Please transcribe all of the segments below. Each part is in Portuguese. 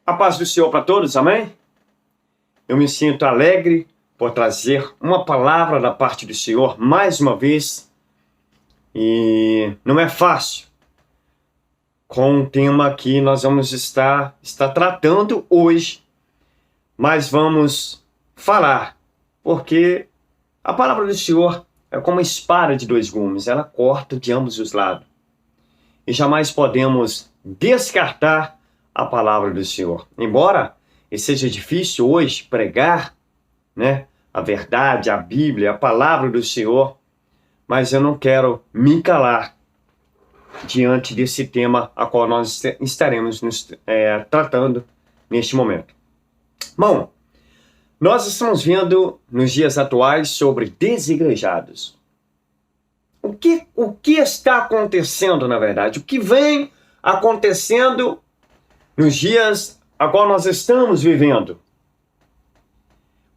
A paz do Senhor para todos, amém? Eu me sinto alegre por trazer uma palavra da parte do Senhor mais uma vez. E não é fácil com o tema que nós vamos estar tratando hoje, mas vamos falar, porque a palavra do Senhor é como uma espada de dois gumes, ela corta de ambos os lados. E jamais podemos descartar a palavra do Senhor. Embora seja difícil hoje pregar, né, a verdade, a Bíblia, a palavra do Senhor, mas eu não quero me calar diante desse tema a qual nós estaremos tratando neste momento. Bom, nós estamos vendo nos dias atuais sobre desigrejados. O que está acontecendo, na verdade? O que vem acontecendo nos dias a qual nós estamos vivendo?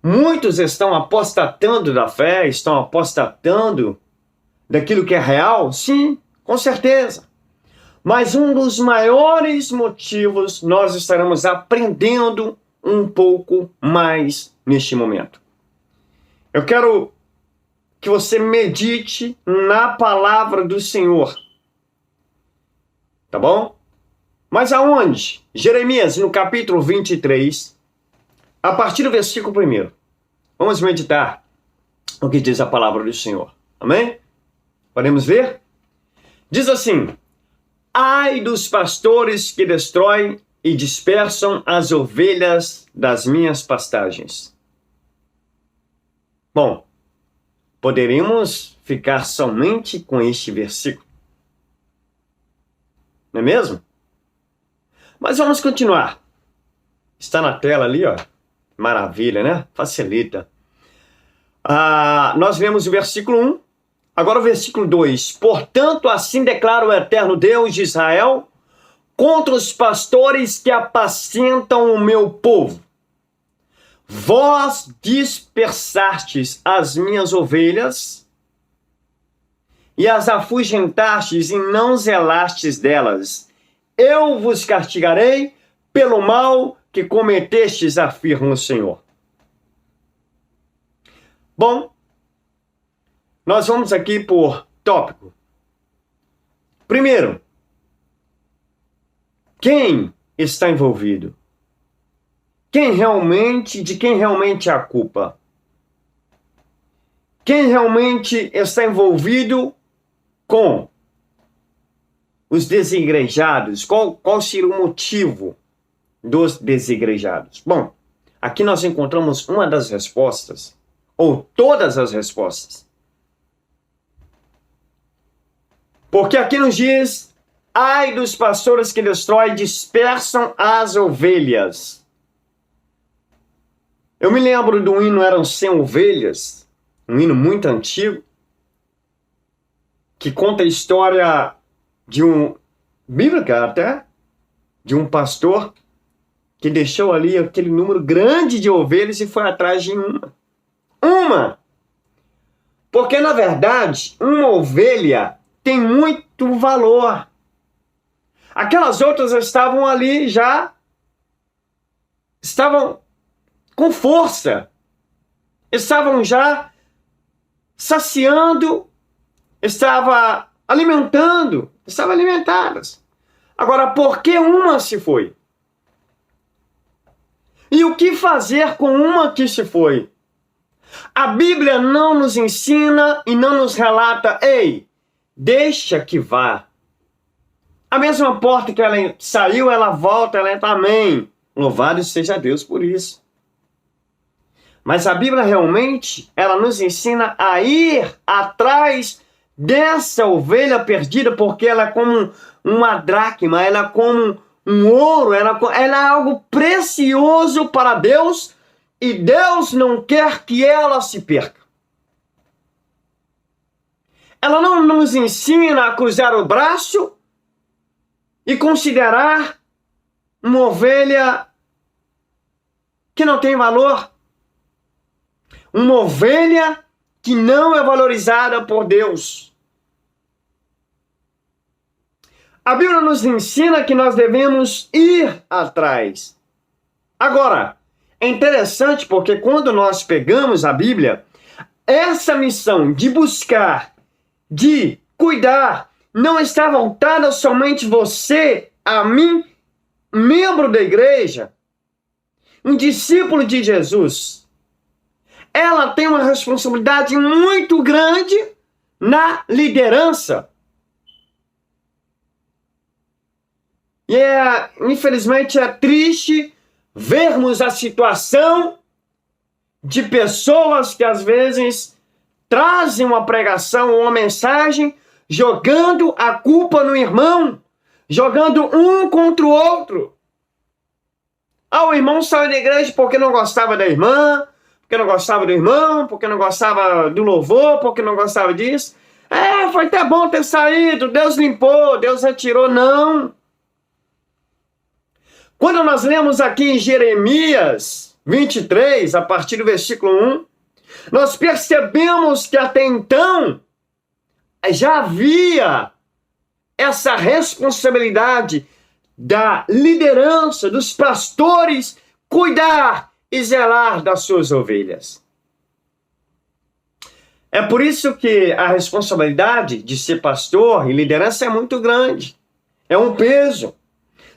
Muitos estão apostatando da fé, estão apostatando daquilo que é real? Sim, com certeza. Mas um dos maiores motivos nós estaremos aprendendo um pouco mais neste momento. Eu quero que você medite na palavra do Senhor. Tá bom? Mas aonde? Jeremias, no capítulo 23, a partir do versículo 1. Vamos meditar o que diz a palavra do Senhor. Amém? Podemos ver? Diz assim: ai dos pastores que destroem e dispersam as ovelhas das minhas pastagens. Bom, poderíamos ficar somente com este versículo, não é mesmo? Mas vamos continuar. Está na tela ali, ó. Maravilha, né? Facilita. Nós vemos o versículo 1. Agora o versículo 2. Portanto, assim declara o eterno Deus de Israel contra os pastores que apacentam o meu povo. Vós dispersastes as minhas ovelhas e as afugentastes e não zelastes delas. Eu vos castigarei pelo mal que cometestes, afirma o Senhor. Bom, nós vamos aqui por tópico. Primeiro, quem está envolvido? De quem realmente é a culpa? Quem realmente está envolvido com os desigrejados? Qual seria o motivo dos desigrejados? Bom, aqui nós encontramos uma das respostas, ou todas as respostas. Porque aqui nos diz: ai dos pastores que destroem e dispersam as ovelhas. Eu me lembro do hino Eram 100 Ovelhas, um hino muito antigo, que conta a história de bíblica até, de um pastor que deixou ali aquele número grande de ovelhas e foi atrás de uma. Porque, na verdade, uma ovelha tem muito valor. Aquelas outras estavam ali estavam com força, estavam já saciando, estavam alimentadas. Agora, por que uma se foi? E o que fazer com uma que se foi? A Bíblia não nos ensina e não nos relata: ei, deixa que vá. A mesma porta que ela saiu, ela volta, ela entra. Amém. Louvado seja Deus por isso. Mas a Bíblia realmente, ela nos ensina a ir atrás dessa ovelha perdida, porque ela é como uma dracma, ela é como um ouro, ela é algo precioso para Deus, e Deus não quer que ela se perca. Ela não nos ensina a cruzar o braço e considerar uma ovelha que não tem valor. Uma ovelha que não é valorizada por Deus. A Bíblia nos ensina que nós devemos ir atrás. Agora, é interessante porque quando nós pegamos a Bíblia, essa missão de buscar, de cuidar, não está voltada somente você, a mim, membro da igreja, um discípulo de Jesus. Ela tem uma responsabilidade muito grande na liderança. E infelizmente é triste vermos a situação de pessoas que às vezes trazem uma pregação, uma mensagem, jogando a culpa no irmão, jogando um contra o outro. O irmão saiu da igreja porque não gostava da irmã, porque não gostava do irmão, porque não gostava do louvor, porque não gostava disso. Foi até bom ter saído, Deus limpou, Deus retirou. Não. Quando nós lemos aqui em Jeremias 23, a partir do versículo 1, nós percebemos que até então já havia essa responsabilidade da liderança, dos pastores, cuidar e zelar das suas ovelhas. É por isso que a responsabilidade de ser pastor e liderança é muito grande. É um peso.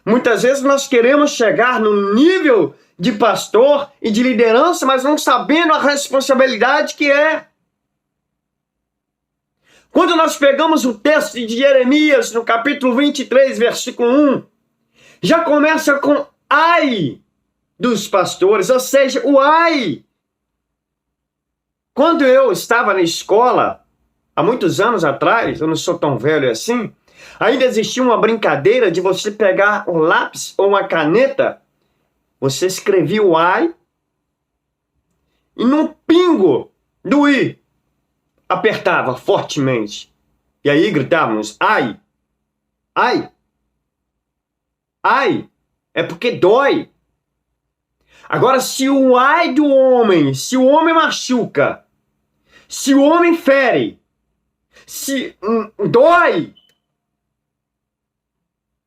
Muitas vezes nós queremos chegar no nível de pastor e de liderança, mas não sabendo a responsabilidade que é. Quando nós pegamos o texto de Jeremias, no capítulo 23, versículo 1, já começa com ai dos pastores, ou seja, o ai. Quando eu estava na escola, há muitos anos atrás, eu não sou tão velho assim, ainda existia uma brincadeira de você pegar um lápis ou uma caneta, você escrevia o ai, e num pingo do i, apertava fortemente. E aí gritávamos, ai, ai, ai, é porque dói. Agora, se o ai do homem, se o homem machuca, se o homem fere, se dói,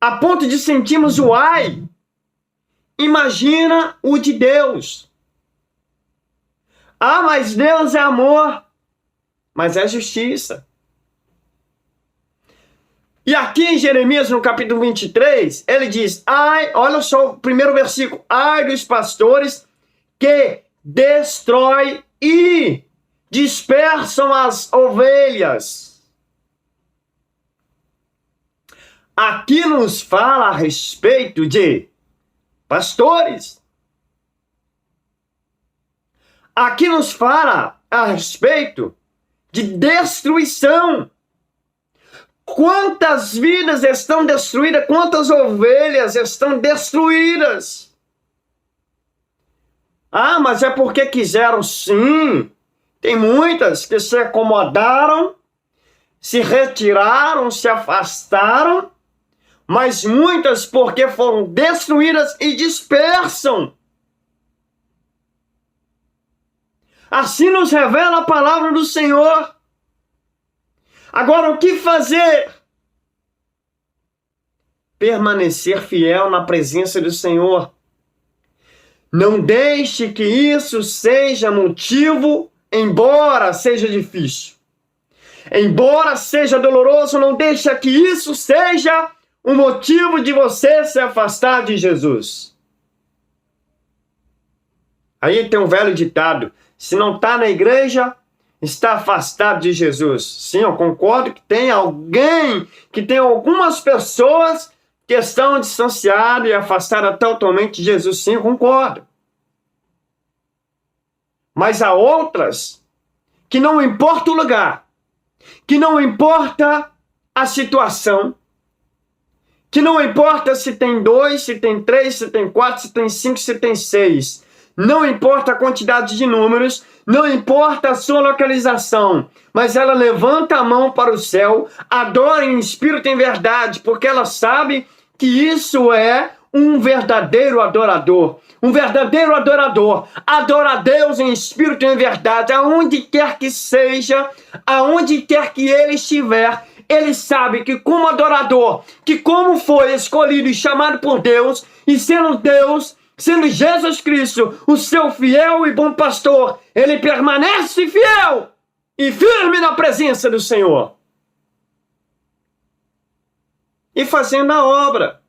a ponto de sentirmos o ai, imagina o de Deus. Mas Deus é amor, mas é justiça. E aqui em Jeremias, no capítulo 23, ele diz, olha só o primeiro versículo, ai dos pastores que destrói e dispersam as ovelhas. Aqui nos fala a respeito de pastores. Aqui nos fala a respeito de destruição. Quantas vidas estão destruídas? Quantas ovelhas estão destruídas? Mas é porque quiseram, sim. Tem muitas que se acomodaram, se retiraram, se afastaram, mas muitas porque foram destruídas e dispersam. Assim nos revela a palavra do Senhor. Agora, o que fazer? Permanecer fiel na presença do Senhor. Não deixe que isso seja motivo, embora seja difícil. Embora seja doloroso, não deixe que isso seja um motivo de você se afastar de Jesus. Aí tem um velho ditado, se não está na igreja, está afastado de Jesus. Sim, eu concordo que tem algumas pessoas que estão distanciadas e afastadas totalmente de Jesus. Sim, eu concordo. Mas há outras que não importa o lugar, que não importa a situação, que não importa se tem 2, se tem 3, se tem 4, se tem 5, se tem 6. Não importa a quantidade de números, não importa a sua localização, mas ela levanta a mão para o céu, adora em espírito e em verdade, porque ela sabe que isso é um verdadeiro adorador. Um verdadeiro adorador adora a Deus em espírito e em verdade, aonde quer que seja, aonde quer que ele estiver. Ele sabe que como adorador, que como foi escolhido e chamado por Deus, e sendo Deus, sendo Jesus Cristo o seu fiel e bom pastor, ele permanece fiel e firme na presença do Senhor. E fazendo a obra.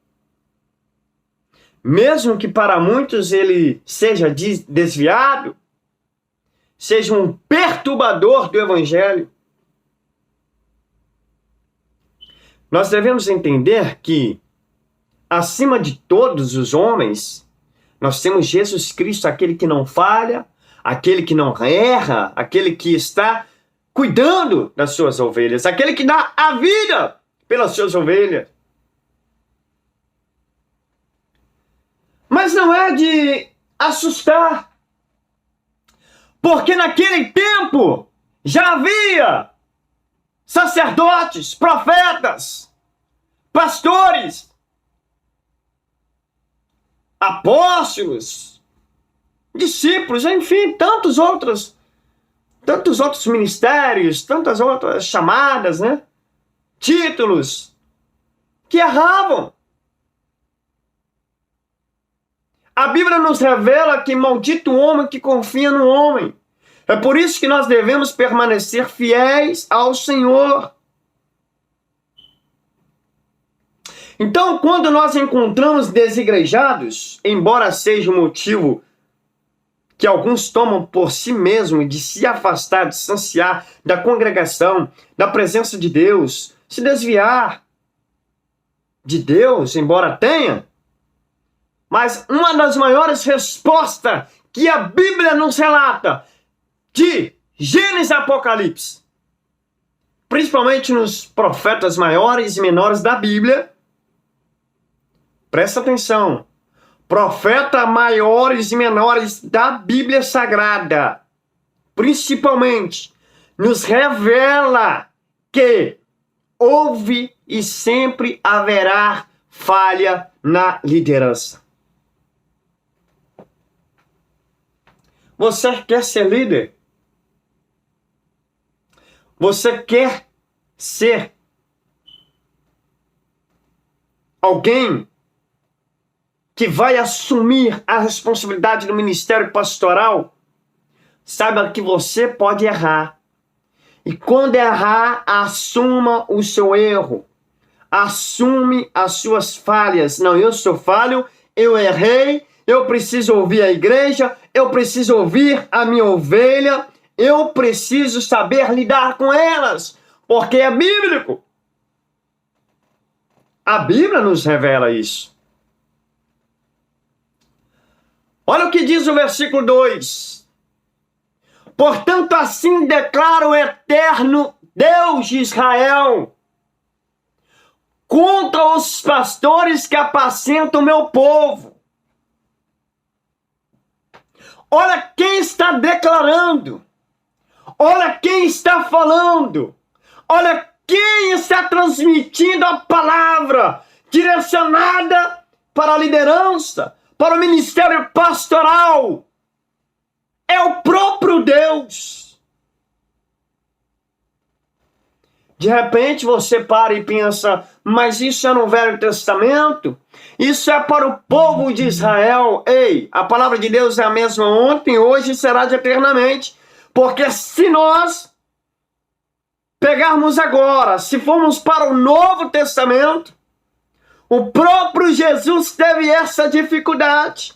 Mesmo que para muitos ele seja desviado, seja um perturbador do Evangelho, nós devemos entender que, acima de todos os homens, nós temos Jesus Cristo, aquele que não falha, aquele que não erra, aquele que está cuidando das suas ovelhas, aquele que dá a vida pelas suas ovelhas. Mas não é de assustar, porque naquele tempo já havia sacerdotes, profetas, pastores, apóstolos, discípulos, enfim, tantos outros ministérios, tantas outras chamadas, né? Títulos, que erravam. A Bíblia nos revela que maldito o homem que confia no homem. É por isso que nós devemos permanecer fiéis ao Senhor. Então, quando nós encontramos desigrejados, embora seja um motivo que alguns tomam por si mesmos de se afastar, distanciar da congregação, da presença de Deus, se desviar de Deus, embora tenha, mas uma das maiores respostas que a Bíblia nos relata, de Gênesis a Apocalipse, principalmente nos profetas maiores e menores da Bíblia, presta atenção, profetas maiores e menores da Bíblia Sagrada, principalmente, nos revela que houve e sempre haverá falha na liderança. Você quer ser líder? Você quer ser alguém que vai assumir a responsabilidade do ministério pastoral? Saiba que você pode errar. E quando errar, assuma o seu erro. Assume as suas falhas. Não, eu sou falho, eu errei, eu preciso ouvir a igreja, eu preciso ouvir a minha ovelha, eu preciso saber lidar com elas, porque é bíblico. A Bíblia nos revela isso. Olha o que diz o versículo 2. Portanto, assim declara o eterno Deus de Israel contra os pastores que apacentam o meu povo. Olha quem está declarando. Olha quem está falando. Olha quem está transmitindo a palavra direcionada para a liderança, para o ministério pastoral. É o próprio Deus. De repente você para e pensa, mas isso é no Velho Testamento? Isso é para o povo de Israel. Ei, a palavra de Deus é a mesma ontem, hoje e será de eternamente. Porque se nós pegarmos agora, se formos para o Novo Testamento, o próprio Jesus teve essa dificuldade.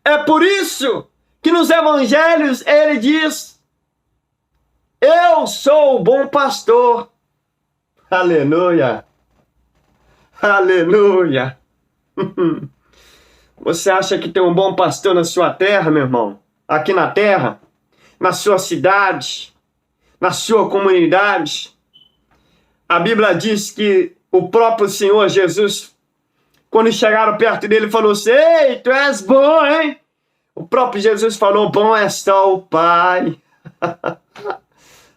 É por isso que nos evangelhos ele diz, eu sou o bom pastor. Aleluia. Aleluia. Você acha que tem um bom pastor na sua terra, meu irmão? Aqui na terra? Na sua cidade? Na sua comunidade? A Bíblia diz que o próprio Senhor Jesus, quando chegaram perto dele, falou assim, ei, tu és bom, hein? O próprio Jesus falou, bom é só o Pai.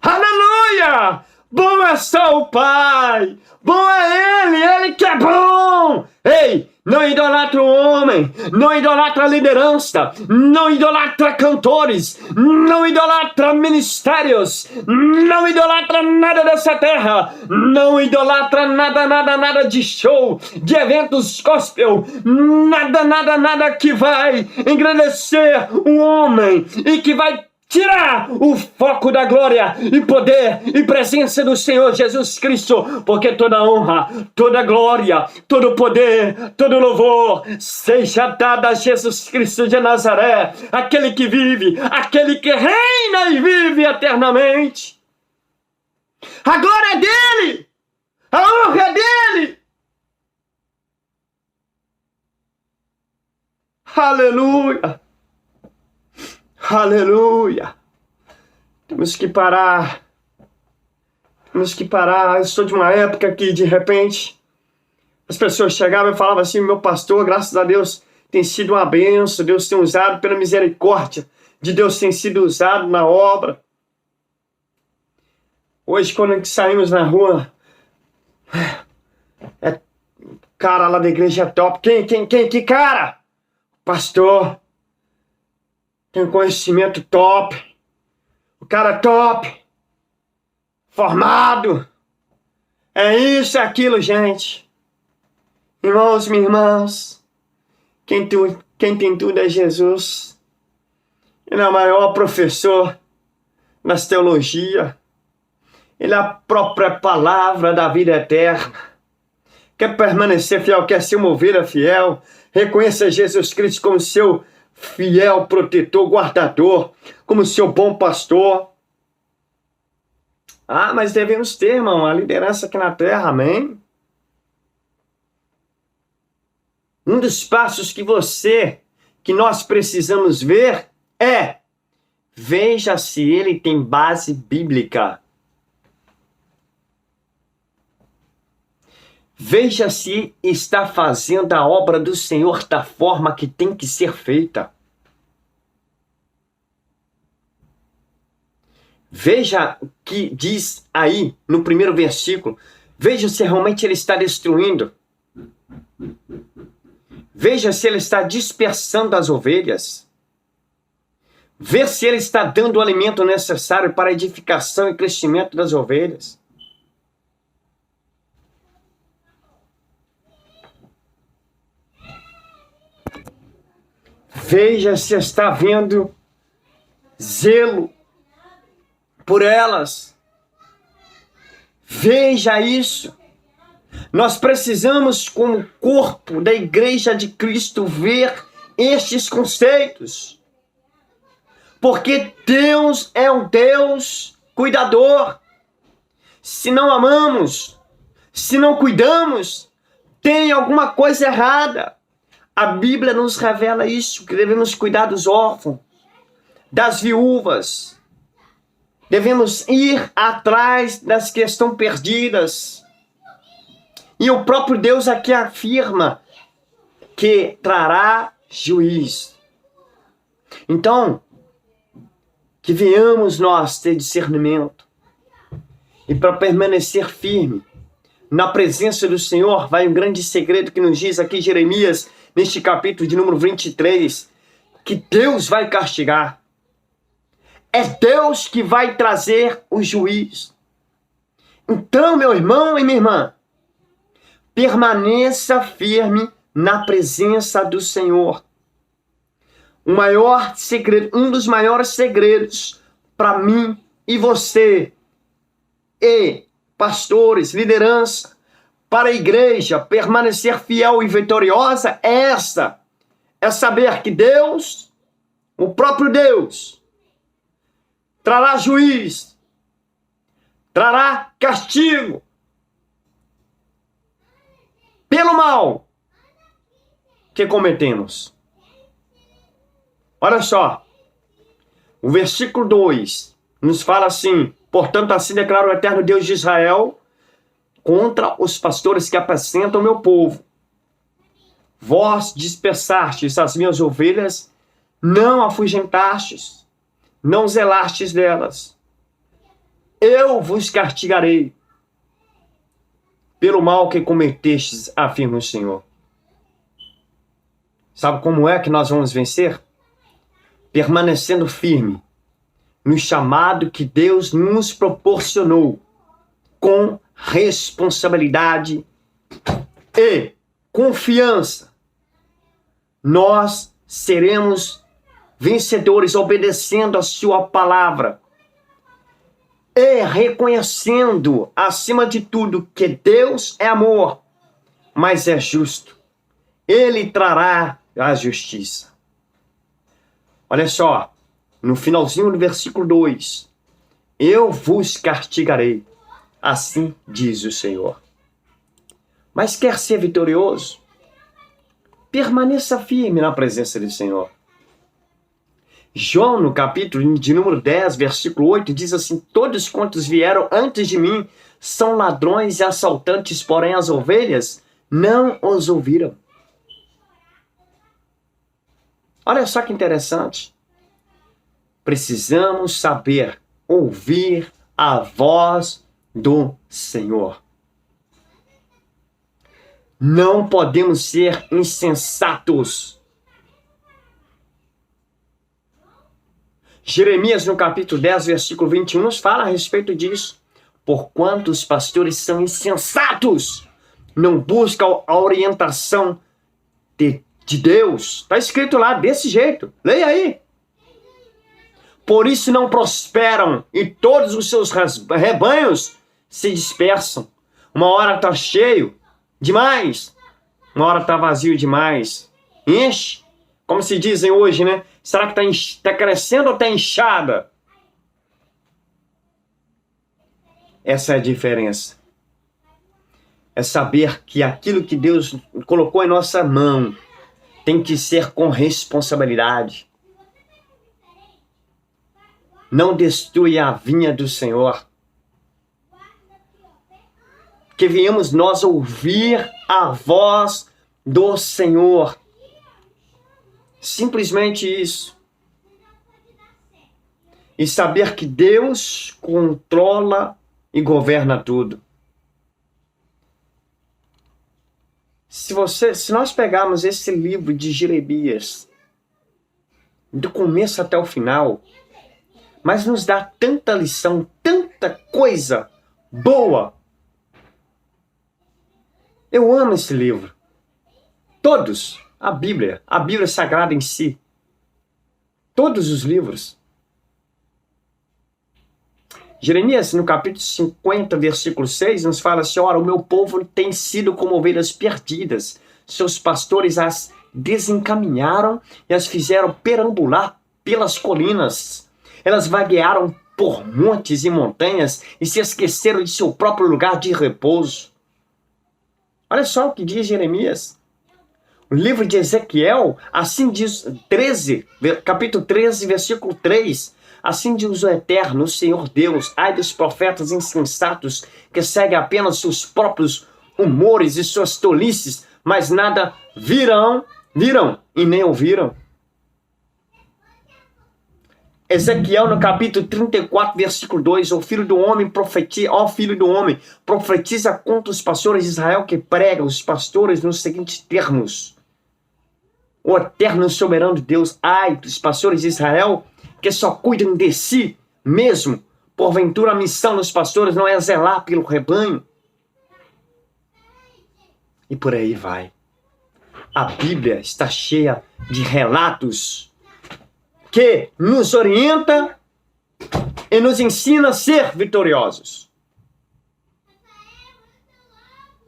Aleluia! Bom é só o Pai. Bom é Ele que é bom. Ei, não idolatra o homem, não idolatra a liderança, não idolatra cantores, não idolatra ministérios, não idolatra nada dessa terra, não idolatra nada de show, de eventos gospel, nada que vai engrandecer o homem e que vai tirar o foco da glória e poder e presença do Senhor Jesus Cristo, porque toda honra, toda glória, todo poder, todo louvor seja dado a Jesus Cristo de Nazaré, aquele que vive, aquele que reina e vive eternamente. A glória é dele, a honra é dele. Aleluia. Aleluia! Temos que parar. Temos que parar. Eu sou de uma época que, de repente, as pessoas chegavam e falavam assim: meu pastor, graças a Deus, tem sido uma bênção. Deus tem usado pela misericórdia de Deus, tem sido usado na obra. Hoje, quando saímos na rua, cara lá da igreja é top. Que cara? Pastor. Tem um conhecimento top. O cara top. Formado. É isso, é aquilo, gente. Irmãos, minhas irmãs. Quem tem tudo é Jesus. Ele é o maior professor nas teologia. Ele é a própria palavra da vida eterna. Quer permanecer fiel, quer ser uma ovelha fiel. Reconheça Jesus Cristo como seu fiel protetor, guardador, como seu bom pastor. Ah, mas devemos ter, irmão, a liderança aqui na terra, amém? Um dos passos que nós precisamos ver é: veja se ele tem base bíblica. Veja se está fazendo a obra do Senhor da forma que tem que ser feita. Veja o que diz aí no primeiro versículo. Veja se realmente ele está destruindo. Veja se ele está dispersando as ovelhas. Veja se ele está dando o alimento necessário para a edificação e crescimento das ovelhas. Veja se está havendo zelo por elas. Veja isso. Nós precisamos, como corpo da Igreja de Cristo, ver estes conceitos. Porque Deus é um Deus cuidador. Se não amamos, se não cuidamos, tem alguma coisa errada. A Bíblia nos revela isso, que devemos cuidar dos órfãos, das viúvas. Devemos ir atrás das que estão perdidas. E o próprio Deus aqui afirma que trará juízo. Então, que venhamos nós ter discernimento. E para permanecer firme na presença do Senhor, vai um grande segredo que nos diz aqui Jeremias, neste capítulo de número 23, que Deus vai castigar. É Deus que vai trazer o juízo. Então, meu irmão e minha irmã, permaneça firme na presença do Senhor. O maior segredo, um dos maiores segredos para mim e você, e pastores, liderança, para a igreja permanecer fiel e vitoriosa é saber que Deus, o próprio Deus, trará juízo, trará castigo pelo mal que cometemos. Olha só, o versículo 2 nos fala assim: portanto, assim declara o eterno Deus de Israel contra os pastores que apacentam o meu povo. Vós dispersastes as minhas ovelhas, não afugentastes, não zelastes delas. Eu vos castigarei pelo mal que cometestes, afirma o Senhor. Sabe como é que nós vamos vencer? Permanecendo firme no chamado que Deus nos proporcionou, com responsabilidade e confiança. Nós seremos vencedores obedecendo a sua palavra e reconhecendo, acima de tudo, que Deus é amor, mas é justo. Ele trará a justiça. Olha só, no finalzinho do versículo 2, eu vos castigarei, assim diz o Senhor. Mas quer ser vitorioso? Permaneça firme na presença do Senhor. João, no capítulo de número 10, versículo 8, diz assim: todos quantos vieram antes de mim são ladrões e assaltantes, porém as ovelhas não os ouviram. Olha só que interessante. Precisamos saber ouvir a voz do Senhor. Não podemos ser insensatos. Jeremias, no capítulo 10, versículo 21, nos fala a respeito disso. Porquanto os pastores são insensatos, não buscam a orientação de Deus. Está escrito lá desse jeito. Leia aí. Por isso não prosperam e todos os seus rebanhos se dispersam. Uma hora está cheio demais, uma hora está vazio demais. Enche, como se dizem hoje, né? Será que está crescendo ou está inchada? Essa é a diferença. É saber que aquilo que Deus colocou em nossa mão tem que ser com responsabilidade. Não destrua a vinha do Senhor. Que venhamos nós ouvir a voz do Senhor. Simplesmente isso. E saber que Deus controla e governa tudo. Se nós pegarmos esse livro de Jeremias, do começo até o final, mas nos dá tanta lição, tanta coisa boa. Eu amo esse livro. Todos. A Bíblia Sagrada em si. Todos os livros. Jeremias, no capítulo 50, versículo 6, nos fala assim: ora, o meu povo tem sido como ovelhas perdidas. Seus pastores as desencaminharam e as fizeram perambular pelas colinas. Elas vaguearam por montes e montanhas e se esqueceram de seu próprio lugar de repouso. Olha só o que diz Jeremias. O livro de Ezequiel, assim diz, capítulo 13, versículo 3. Assim diz o Eterno, o Senhor Deus: ai dos profetas insensatos que seguem apenas seus próprios humores e suas tolices, mas nada viram e nem ouviram. Ezequiel, no capítulo 34, versículo 2, ó filho do homem, profetiza contra os pastores de Israel que pregam os pastores nos seguintes termos: o eterno soberano Deus, ai dos pastores de Israel que só cuidam de si mesmo. Porventura a missão dos pastores não é zelar pelo rebanho? E por aí vai. A Bíblia está cheia de relatos que nos orienta e nos ensina a ser vitoriosos.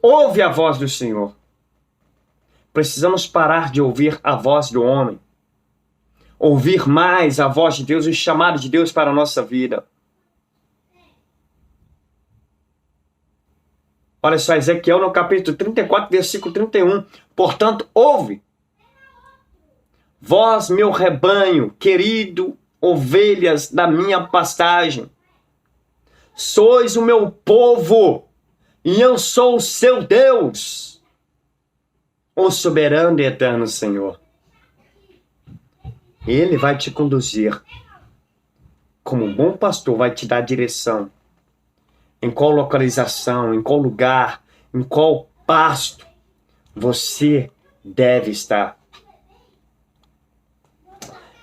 Ouve a voz do Senhor. Precisamos parar de ouvir a voz do homem. Ouvir mais a voz de Deus, o chamado de Deus para a nossa vida. Olha só, Ezequiel no capítulo 34, versículo 31. Portanto, ouve, vós, meu rebanho, querido, ovelhas da minha pastagem. Sois o meu povo, e eu sou o seu Deus, o soberano e eterno Senhor. Ele vai te conduzir. Como um bom pastor, vai te dar direção. Em qual localização, em qual lugar, em qual pasto você deve estar.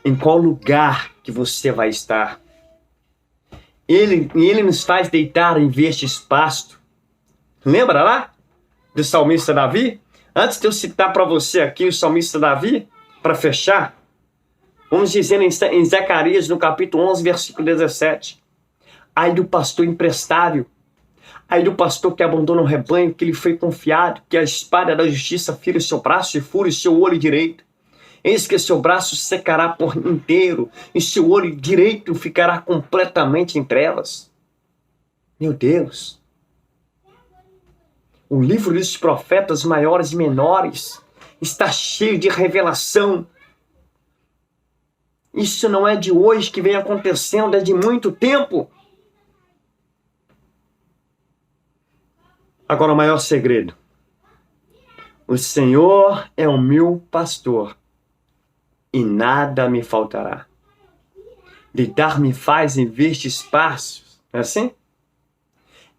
em qual lugar que você vai estar. Ele nos faz deitar em verdes pastos. Lembra lá do salmista Davi? Antes de eu citar para você aqui o salmista Davi, para fechar, vamos dizer em Zacarias, no capítulo 11, versículo 17. Ai do pastor imprestável, ai do pastor que abandona o rebanho que lhe foi confiado, que a espada da justiça fira o seu braço e fura o seu olho direito. Eis que seu braço secará por inteiro e seu olho direito ficará completamente em trevas. Meu Deus! O livro dos profetas maiores e menores está cheio de revelação. Isso não é de hoje que vem acontecendo, é de muito tempo. Agora o maior segredo. O Senhor é o meu pastor e nada me faltará. Deitar-me faz em verdes pastos. Não é assim?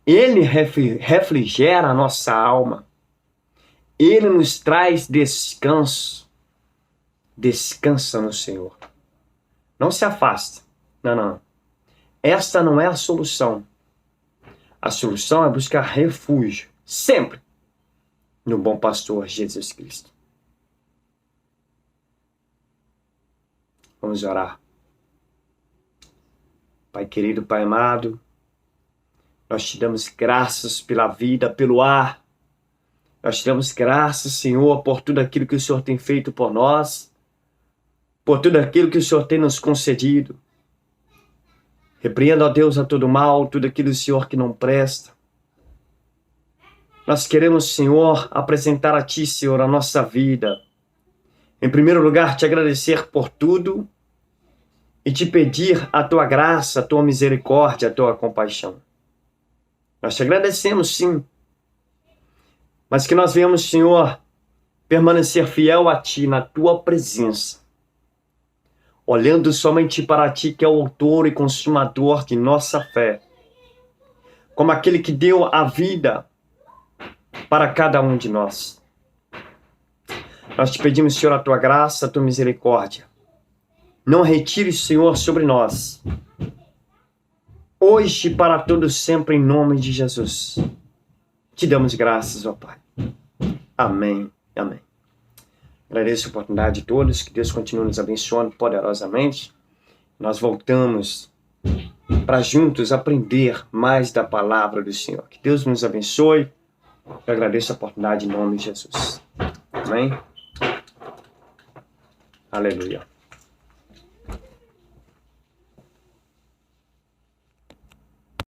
Ele refrigera a nossa alma. Ele nos traz descanso. Descansa no Senhor. Não se afasta. Não. Esta não é a solução. A solução é buscar refúgio, sempre, no bom pastor Jesus Cristo. Vamos orar. Pai querido, Pai amado, nós te damos graças pela vida, pelo ar. Nós te damos graças, Senhor, por tudo aquilo que o Senhor tem feito por nós, por tudo aquilo que o Senhor tem nos concedido. Repreenda, ó Deus, a todo mal, tudo aquilo, Senhor, que não presta. Nós queremos, Senhor, apresentar a Ti, Senhor, a nossa vida. Em primeiro lugar, te agradecer por tudo e te pedir a Tua graça, a Tua misericórdia, a Tua compaixão. Nós te agradecemos, sim, mas que nós venhamos, Senhor, permanecer fiel a Ti, na Tua presença, olhando somente para Ti, que é o autor e consumador de nossa fé, como aquele que deu a vida para cada um de nós. Nós te pedimos, Senhor, a Tua graça, a Tua misericórdia. Não retire, Senhor, sobre nós, hoje e para todos sempre, em nome de Jesus. Te damos graças, ó Pai. Amém. Amém. Agradeço a oportunidade de todos, que Deus continue nos abençoando poderosamente. Nós voltamos para juntos aprender mais da palavra do Senhor. Que Deus nos abençoe. Eu agradeço a oportunidade em nome de Jesus. Amém. Aleluia.